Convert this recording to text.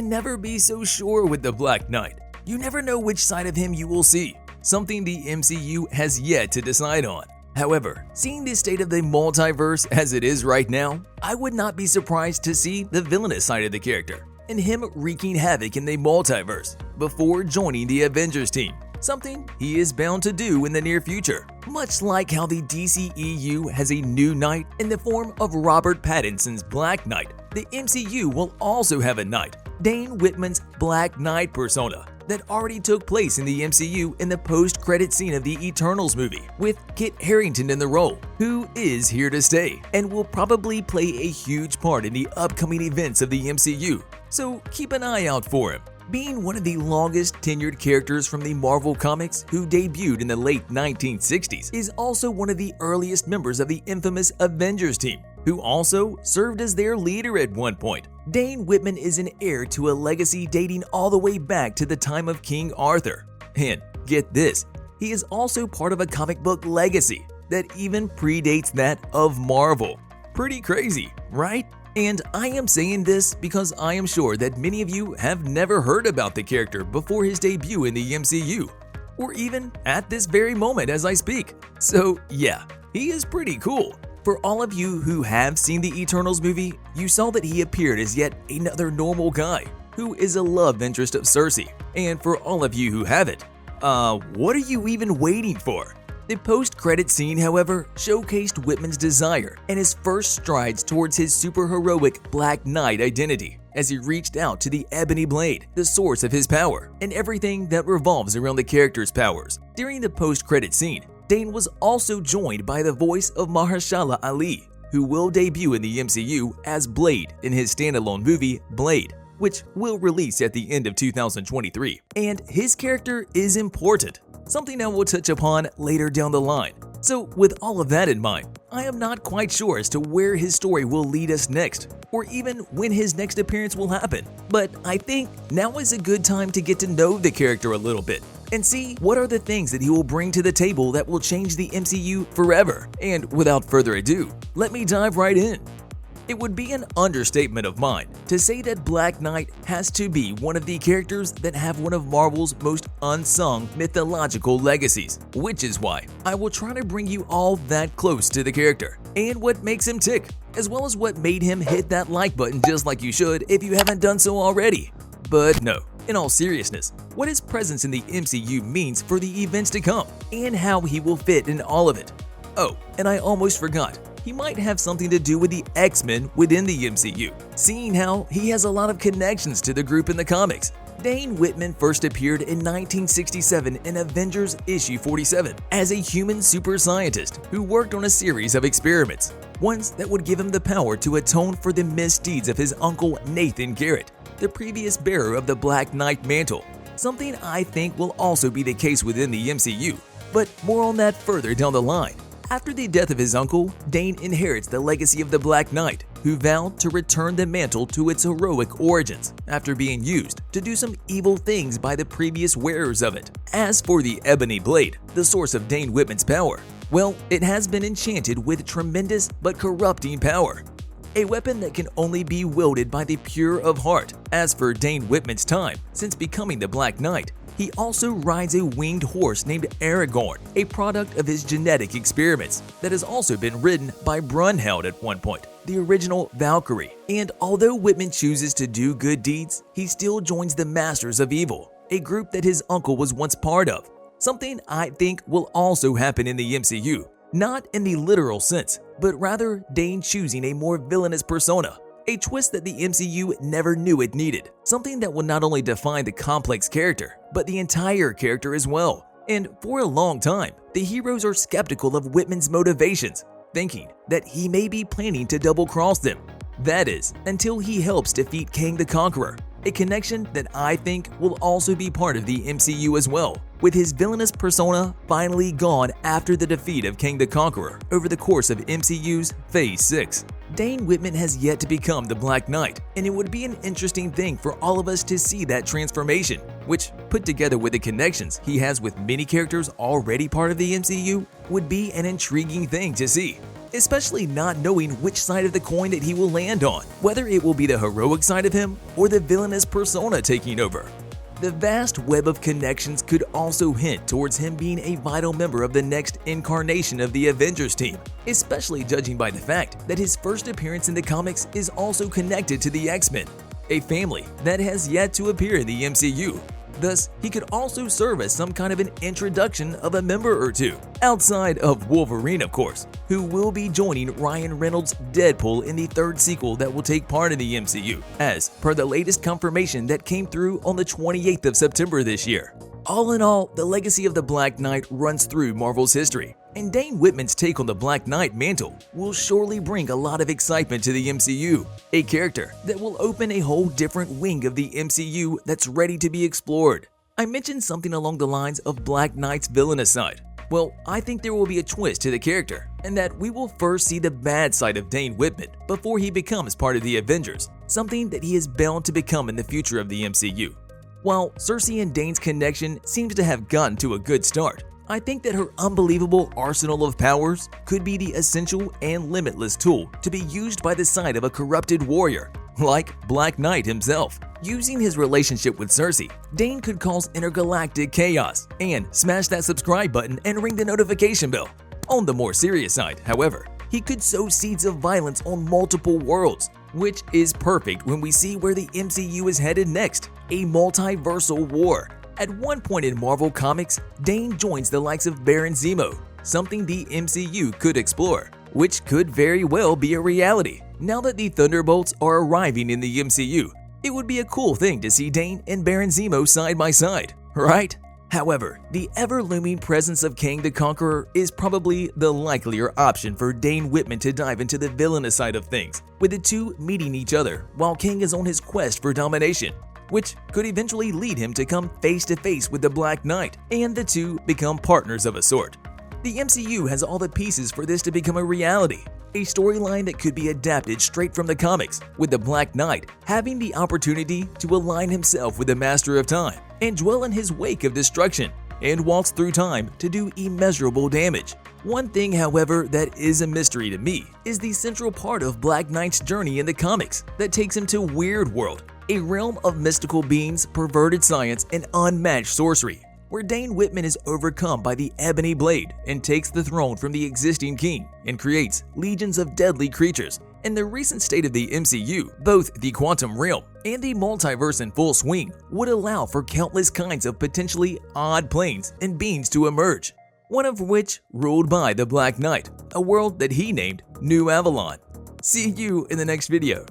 can never be so sure with the Black Knight. You never know which side of him you will see, something the MCU has yet to decide on. However, seeing the state of the multiverse as it is right now, I would not be surprised to see the villainous side of the character, and him wreaking havoc in the multiverse before joining the Avengers team, something he is bound to do in the near future. Much like how the DCEU has a new knight in the form of Robert Pattinson's Black Knight, the MCU will also have a knight, Dane Whitman's Black Knight persona, that already took place in the MCU in the post-credit scene of the Eternals movie, with Kit Harington in the role, who is here to stay and will probably play a huge part in the upcoming events of the MCU, so keep an eye out for him. Being one of the longest tenured characters from the Marvel Comics who debuted in the late 1960s, is also one of the earliest members of the infamous Avengers team, who also served as their leader at one point. Dane Whitman is an heir to a legacy dating all the way back to the time of King Arthur. And get this, he is also part of a comic book legacy that even predates that of Marvel. Pretty crazy, right? And I am saying this because I am sure that many of you have never heard about the character before his debut in the MCU, or even at this very moment as I speak. So yeah, he is pretty cool. For all of you who have seen the Eternals movie, you saw that he appeared as yet another normal guy who is a love interest of Cersei. And for all of you who haven't, what are you even waiting for? The post-credit scene, however, showcased Whitman's desire and his first strides towards his super-heroic Black Knight identity as he reached out to the Ebony Blade, the source of his power, and everything that revolves around the character's powers. During the post-credit scene, Dane was also joined by the voice of Mahershala Ali, who will debut in the MCU as Blade in his standalone movie Blade, which will release at the end of 2023. And his character is important, something I will touch upon later down the line. So with all of that in mind, I am not quite sure as to where his story will lead us next, or even when his next appearance will happen. But I think now is a good time to get to know the character a little bit and see what are the things that he will bring to the table that will change the MCU forever. And without further ado, let me dive right in. It would be an understatement of mine to say that Black Knight has to be one of the characters that have one of Marvel's most unsung mythological legacies, which is why I will try to bring you all that close to the character and what makes him tick, as well as what made him hit that like button just like you should if you haven't done so already. But no, in all seriousness, what his presence in the MCU means for the events to come and how he will fit in all of it. Oh, and I almost forgot. He might have something to do with the X-Men within the MCU, seeing how he has a lot of connections to the group in the comics. Dane Whitman first appeared in 1967 in Avengers issue 47 as a human super scientist who worked on a series of experiments, ones that would give him the power to atone for the misdeeds of his uncle Nathan Garrett, the previous bearer of the Black Knight mantle, something I think will also be the case within the MCU, but more on that further down the line. After the death of his uncle, Dane inherits the legacy of the Black Knight, who vowed to return the mantle to its heroic origins after being used to do some evil things by the previous wearers of it. As for the Ebony Blade, the source of Dane Whitman's power, well, it has been enchanted with tremendous but corrupting power, a weapon that can only be wielded by the pure of heart. As for Dane Whitman's time since becoming the Black Knight, he also rides a winged horse named Aragorn, a product of his genetic experiments that has also been ridden by Brunhild at one point, the original Valkyrie. And although Whitman chooses to do good deeds, he still joins the Masters of Evil, a group that his uncle was once part of, something I think will also happen in the MCU, not in the literal sense, but rather Dane choosing a more villainous persona. A twist that the MCU never knew it needed, something that will not only define the complex character, but the entire character as well. And for a long time, the heroes are skeptical of Whitman's motivations, thinking that he may be planning to double-cross them. That is, until he helps defeat Kang the Conqueror, a connection that I think will also be part of the MCU as well, with his villainous persona finally gone after the defeat of Kang the Conqueror over the course of MCU's Phase 6. Dane Whitman has yet to become the Black Knight, and it would be an interesting thing for all of us to see that transformation, which, put together with the connections he has with many characters already part of the MCU, would be an intriguing thing to see. especially not knowing which side of the coin that he will land on, whether it will be the heroic side of him or the villainous persona taking over. The vast web of connections could also hint towards him being a vital member of the next incarnation of the Avengers team, especially judging by the fact that his first appearance in the comics is also connected to the X-Men, a family that has yet to appear in the MCU. Thus, he could also serve as some kind of an introduction of a member or two, outside of Wolverine of course, who will be joining Ryan Reynolds' Deadpool in the third sequel that will take part in the MCU, as per the latest confirmation that came through on the 28th of September this year. All in all, the legacy of the Black Knight runs through Marvel's history, and Dane Whitman's take on the Black Knight mantle will surely bring a lot of excitement to the MCU, a character that will open a whole different wing of the MCU that's ready to be explored. I mentioned something along the lines of Black Knight's villainous side. Well, I think there will be a twist to the character, and that we will first see the bad side of Dane Whitman before he becomes part of the Avengers, something that he is bound to become in the future of the MCU. While Cersei and Dane's connection seems to have gotten to a good start, I think that her unbelievable arsenal of powers could be the essential and limitless tool to be used by the side of a corrupted warrior, like Black Knight himself. Using his relationship with Cersei, Dane could cause intergalactic chaos and smash that subscribe button and ring the notification bell. On the more serious side, however, he could sow seeds of violence on multiple worlds, which is perfect when we see where the MCU is headed next, a multiversal war. At one point in Marvel Comics, Dane joins the likes of Baron Zemo, something the MCU could explore, which could very well be a reality. Now that the Thunderbolts are arriving in the MCU, it would be a cool thing to see Dane and Baron Zemo side by side, right? However, the ever-looming presence of Kang the Conqueror is probably the likelier option for Dane Whitman to dive into the villainous side of things, with the two meeting each other while Kang is on his quest for domination, which could eventually lead him to come face-to-face with the Black Knight, and the two become partners of a sort. The MCU has all the pieces for this to become a reality, a storyline that could be adapted straight from the comics, with the Black Knight having the opportunity to align himself with the Master of Time and dwell in his wake of destruction and waltz through time to do immeasurable damage. One thing, however, that is a mystery to me is the central part of Black Knight's journey in the comics that takes him to Weird World, a realm of mystical beings, perverted science, and unmatched sorcery, where Dane Whitman is overcome by the Ebony Blade and takes the throne from the existing king and creates legions of deadly creatures. In the recent state of the MCU, both the quantum realm and the multiverse in full swing would allow for countless kinds of potentially odd planes and beings to emerge, one of which ruled by the Black Knight, a world that he named New Avalon. See you in the next video.